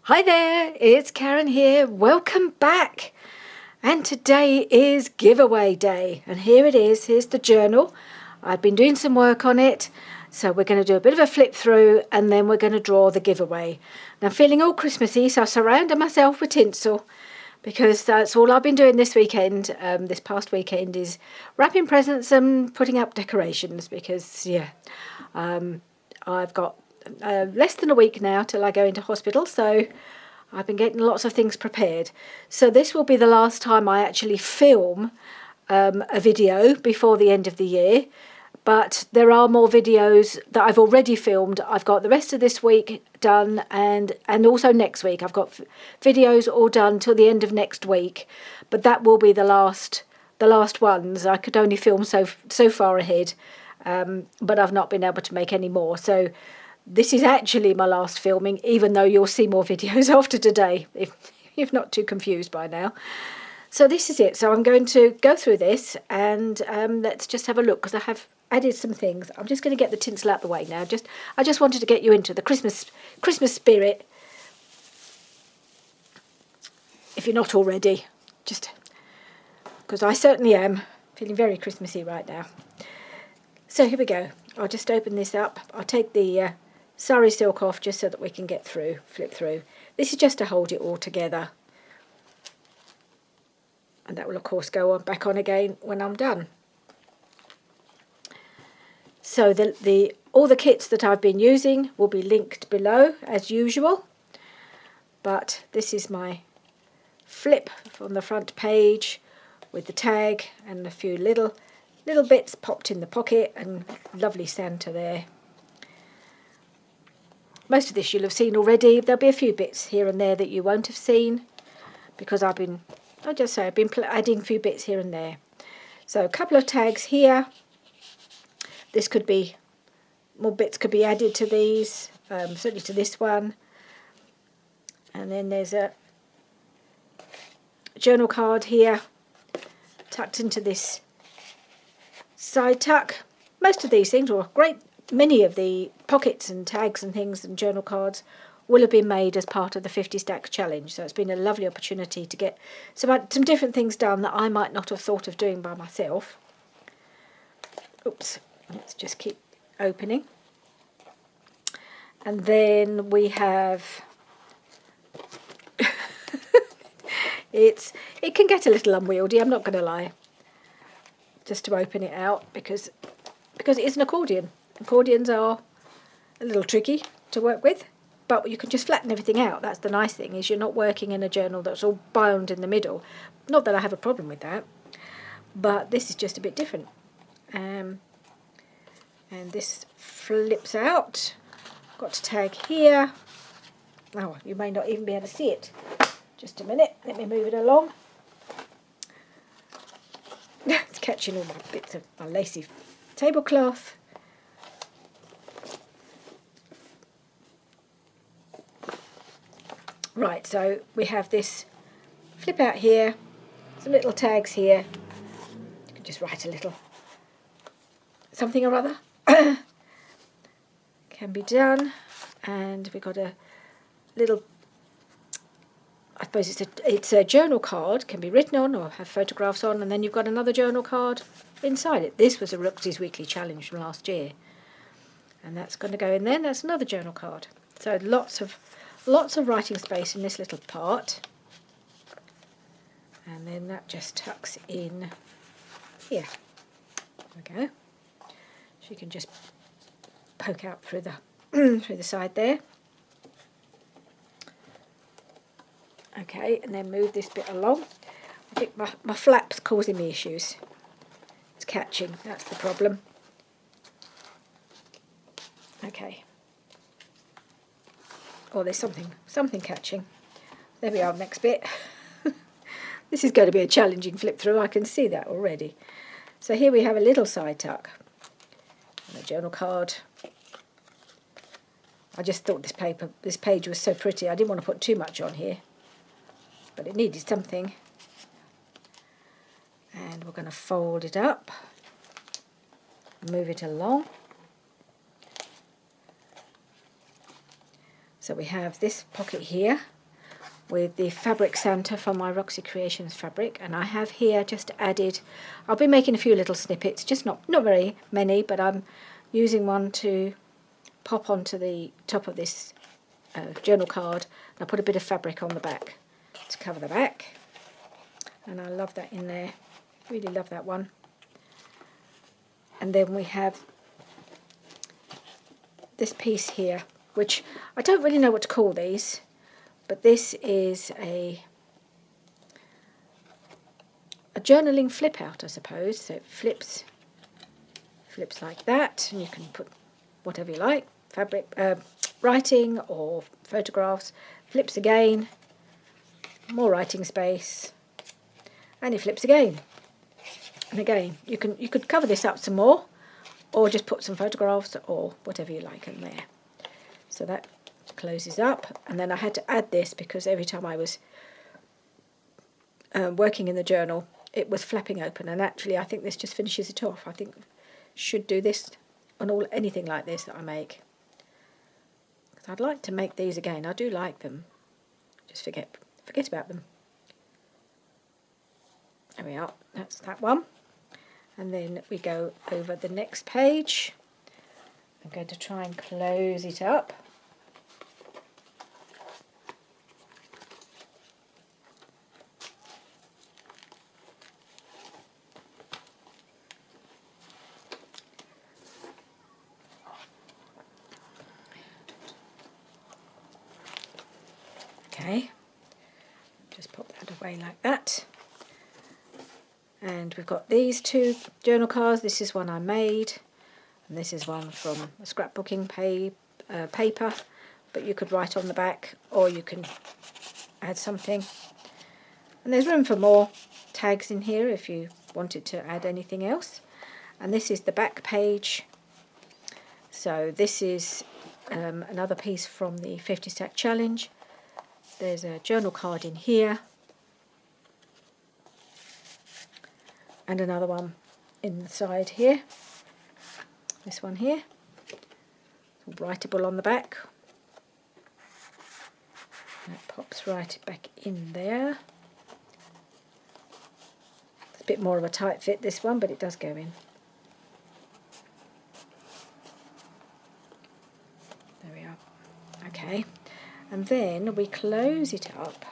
Hi there, it's Karen here. Welcome back. And today is giveaway day. And here it is. Here's the journal. I've been doing some work on it. So we're going to do a bit of a flip through and then we're going to draw the giveaway. And I'm feeling all Christmassy, so I surrounded myself with tinsel because that's all I've been doing this weekend. This past weekend is wrapping presents and putting up decorations because, I've got less than a week now till I go into hospital, so I've been getting lots of things prepared. So this will be the last time I actually film a video before the end of the year, but there are more videos that I've already filmed. I've got the rest of this week done and also next week. I've got videos all done till the end of next week, but that will be the last ones. I could only film so far ahead, but I've not been able to make any more. So this is actually my last filming, even though you'll see more videos after today, if you're not too confused by now. So this is it. So I'm going to go through this and let's just have a look, because I have added some things. I'm just going to get the tinsel out the way now. I just wanted to get you into the Christmas spirit, if you're not already, just because I certainly am feeling very Christmassy right now. So here we go. I'll just open this up. I'll take the sari silk off just so that we can flip through. This is just to hold it all together. And that will of course go back on again when I'm done. So all the kits that I've been using will be linked below as usual. But this is my flip from the front page with the tag and a few little bits popped in the pocket and lovely Santa there. Most of this you'll have seen already. There'll be a few bits here and there that you won't have seen because I've been adding a few bits here and there. So a couple of tags here. This could be, more bits could be added to these, certainly to this one. And then there's a journal card here tucked into this side tuck. Most of these things, or many of the pockets and tags and things and journal cards will have been made as part of the 50 stack challenge. So it's been a lovely opportunity to get some different things done that I might not have thought of doing by myself. Oops, let's just keep opening. And then we have it can get a little unwieldy, I'm not going to lie, just to open it out because it is an accordion. Accordions are a little tricky to work with, but you can just flatten everything out. That's the nice thing, is you're not working in a journal that's all bound in the middle. Not that I have a problem with that, but this is just a bit different. And this flips out. Got a tag here. Oh, you may not even be able to see it. Just a minute, let me move it along. It's catching all my bits of my lacy tablecloth. Right, so we have this flip out here, some little tags here. You can just write a little something or other. Can be done. And we've got a little, I suppose it's a journal card, can be written on or have photographs on, and then you've got another journal card inside it. This was a Rooks's Weekly Challenge from last year, and that's going to go in there. And that's another journal card. So lots of writing space in this little part, and then that just tucks in here. There we go. So you can just poke out through the through the side there. Okay, and then move this bit along. I think my flap's causing me issues. It's catching, that's the problem. Okay. Oh, there's something catching. There we are, next bit. This is going to be a challenging flip through, I can see that already. So here we have a little side tuck and a journal card. I just thought this page was so pretty, I didn't want to put too much on here, but it needed something. And we're going to fold it up, move it along. So So we have this pocket here with the fabric Santa from my Roxy Creations fabric, and I have here just added, I'll be making a few little snippets, just not very many, but I'm using one to pop onto the top of this journal card, and I put a bit of fabric on the back to cover the back, and I love that in there, really love that one. And then we have this piece here, which I don't really know what to call these, but this is a journaling flip out, I suppose. So it flips like that, and you can put whatever you like, fabric, writing or photographs. Flips again, more writing space, and it flips again. And again, you could cover this up some more, or just put some photographs or whatever you like in there. So that closes up, and then I had to add this because every time I was working in the journal, it was flapping open, and actually I think this just finishes it off. I think should do this on anything like this that I make. Because I'd like to make these again. I do like them. Just forget about them. There we are. That's that one. And then we go over the next page. I'm going to try and close it up. Okay, just pop that away like that. And we've got these two journal cards. This is one I made, and this is one from a scrapbooking paper, but you could write on the back, or you can add something. And there's room for more tags in here if you wanted to add anything else. And this is the back page. So this is another piece from the 50 stack challenge. There's a journal card in here, and another one inside here. This one here, it's writable on the back. That pops right back in there. It's a bit more of a tight fit, this one, but it does go in. There we are. Okay. And then we close it up.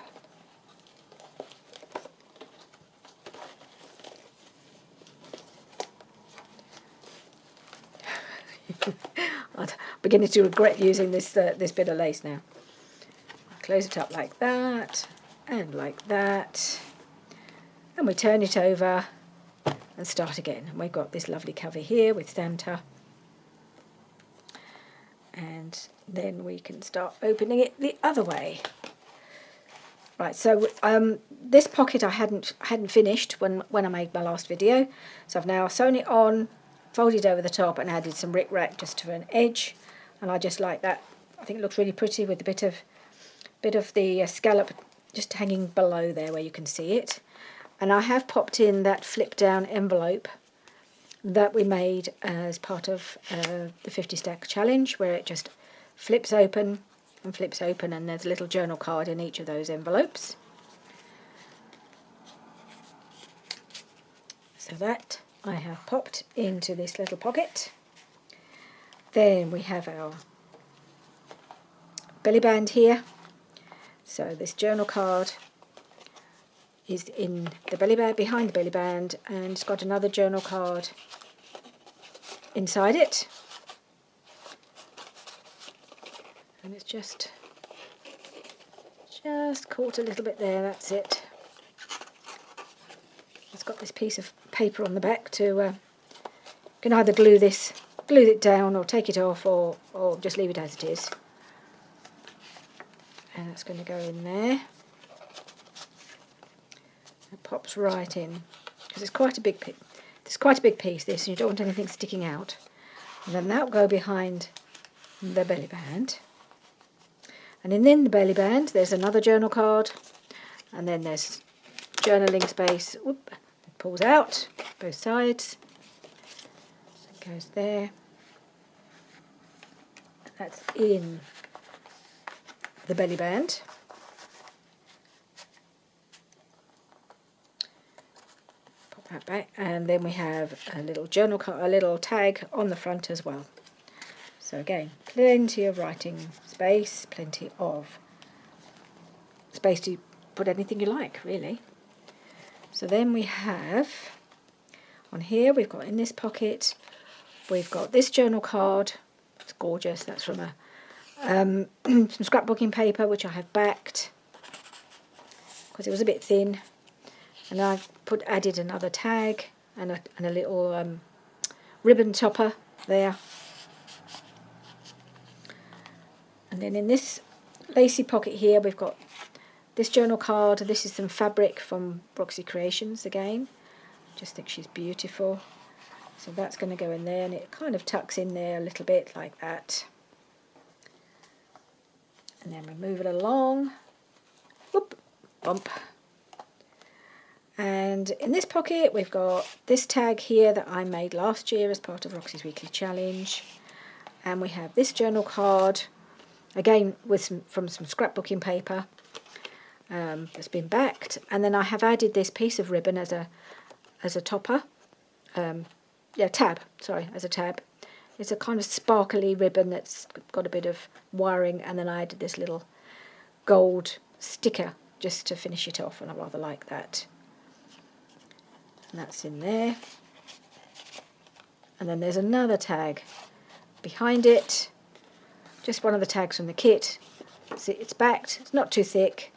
I'm beginning to regret using this bit of lace now. Close it up like that, and like that. And we turn it over and start again. And we've got this lovely cover here with Santa. And then we can start opening it the other way. Right, so this pocket I hadn't finished when I made my last video, so I've now sewn it on, folded over the top, and added some rickrack just for an edge, and I just like that. I think it looks really pretty with a bit of the scallop just hanging below there where you can see it. And I have popped in that flip down envelope that we made as part of the 50 stack challenge, where it just flips open, and there's a little journal card in each of those envelopes. So that I have popped into this little pocket. Then we have our belly band here. So this journal card is in the belly band, behind the belly band, and it's got another journal card inside it, and it's just caught a little bit there. That's it. It's got this piece of paper on the back to you can either glue it down, or take it off, or just leave it as it is. And that's going to go in there. It pops right in because it's quite a big piece. It's quite a big piece, this, and you don't want anything sticking out. And then that will go behind the belly band. And in the belly band, there's another journal card, and then there's journaling space. Whoop, it pulls out both sides. It goes there. That's in the belly band. Pop that back, and then we have a little a little tag on the front as well. So again, plenty of writing space, plenty of space to put anything you like, really. So then we have, on here, we've got in this pocket, we've got this journal card. It's gorgeous. That's from a some scrapbooking paper, which I have backed because it was a bit thin. And I've added another tag and a little ribbon topper there. And then in this lacy pocket here, we've got this journal card. This is some fabric from Roxy Creations again. Just think she's beautiful. So that's going to go in there, and it kind of tucks in there a little bit like that. And then we move it along. Whoop, bump. And in this pocket, we've got this tag here that I made last year as part of Roxy's Weekly Challenge. And we have this journal card, again with from some scrapbooking paper that's been backed. And then I have added this piece of ribbon as a topper. Tab, sorry, as a tab. It's a kind of sparkly ribbon that's got a bit of wiring, and then I added this little gold sticker just to finish it off, and I rather like that. And that's in there. And then there's another tag behind it, just one of the tags from the kit. See, it's backed, it's not too thick.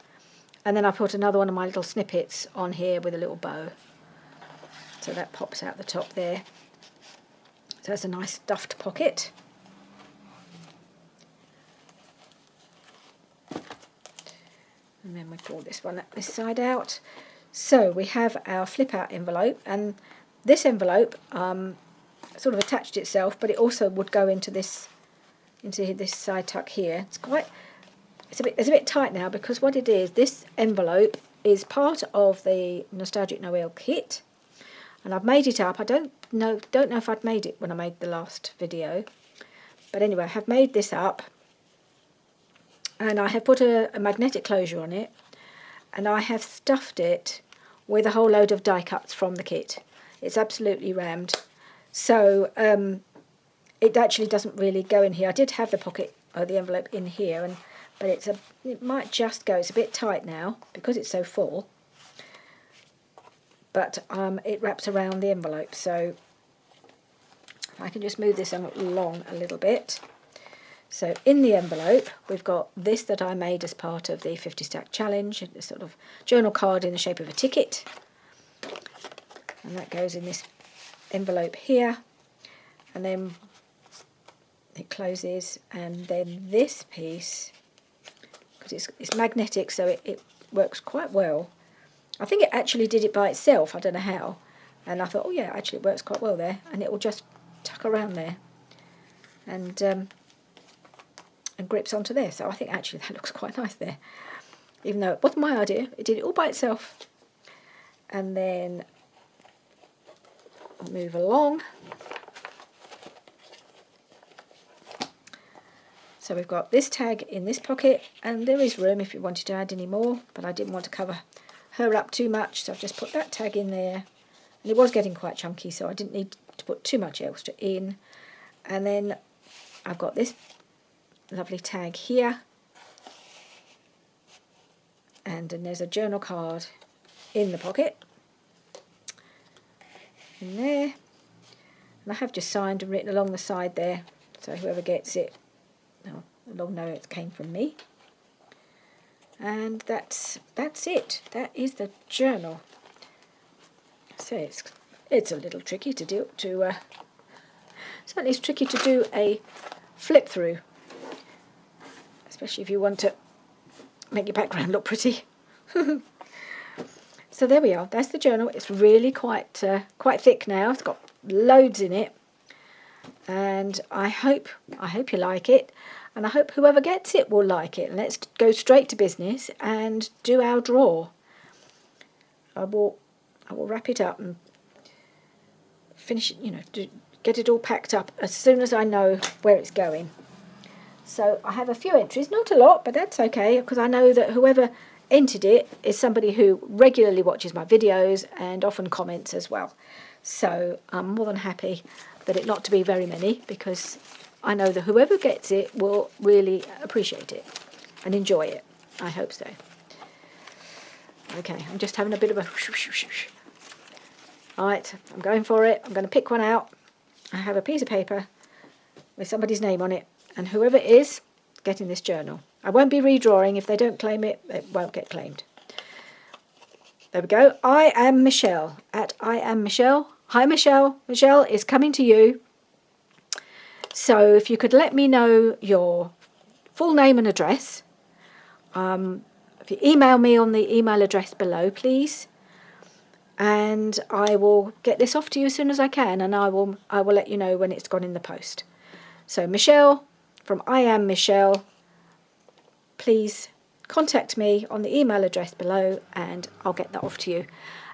And then I put another one of my little snippets on here with a little bow. So that pops out the top there. So that's a nice stuffed pocket. And then we pull this side out. So we have our flip out envelope, and this envelope sort of attached itself, but it also would go into this side tuck here. It's a bit tight now, because what it is, this envelope is part of the Nostalgic Noel kit. And I've made it up. I don't know if I'd made it when I made the last video. But anyway, I have made this up. And I have put a magnetic closure on it. And I have stuffed it with a whole load of die cuts from the kit. It's absolutely rammed. So it actually doesn't really go in here. I did have the pocket or the envelope in here, but it might just go. It's a bit tight now because it's so full. But it wraps around the envelope, so I can just move this along a little bit. So in the envelope, we've got this that I made as part of the 50 Stack Challenge, a sort of journal card in the shape of a ticket. And that goes in this envelope here. And then it closes, and then this piece, because it's magnetic, so it works quite well. I think it actually did it by itself, I don't know how. And I thought, oh yeah, actually it works quite well there. And it will just tuck around there and grips onto there. So I think actually that looks quite nice there. Even though it wasn't my idea, it did it all by itself. And then move along. So we've got this tag in this pocket, and there is room if you wanted to add any more, but I didn't want to cover her up too much, so I've just put that tag in there. And it was getting quite chunky, so I didn't need to put too much extra in. And then I've got this lovely tag here, and then there's a journal card in the pocket in there, and I have just signed and written along the side there, so whoever gets it, they'll know it came from me. And that's it. That is the journal. So it's a little tricky to do. Certainly it's tricky to do a flip through, especially if you want to make your background look pretty. So there we are. That's the journal. It's really quite thick now. It's got loads in it, and I hope you like it. And I hope whoever gets it will like it. And let's go straight to business and do our draw. I will wrap it up and finish it, get it all packed up as soon as I know where it's going. So I have a few entries, not a lot, but that's okay, because I know that whoever entered it is somebody who regularly watches my videos and often comments as well. So I'm more than happy that it not to be very many, because I know that whoever gets it will really appreciate it and enjoy it. I hope so. Okay, I'm just having a bit of a... Right, I'm going for it. I'm going to pick one out. I have a piece of paper with somebody's name on it, and whoever it is getting this journal. I won't be redrawing. If they don't claim it, it won't get claimed. There we go. I am Michelle at I am Michelle. Hi Michelle. Michelle is coming to you. So if you could let me know your full name and address. If you email me on the email address below, please. And I will get this off to you as soon as I can, and I will let you know when it's gone in the post. So Michelle from I am Michelle, please contact me on the email address below and I'll get that off to you.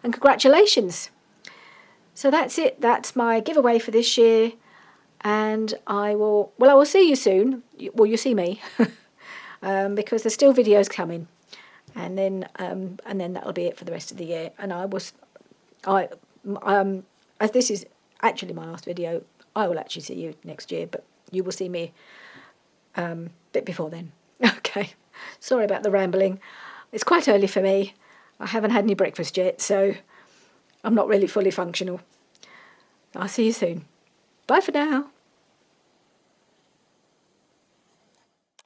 And congratulations. So that's it. That's my giveaway for this year, and I will see you soon. Well, you'll see me because there's still videos coming, and then that'll be it for the rest of the year. And as this is actually my last video, I will actually see you next year, but you will see me a bit before then. Okay, sorry about the rambling. It's quite early for me. I haven't had any breakfast yet, so I'm not really fully functional. I'll see you soon. Bye for now.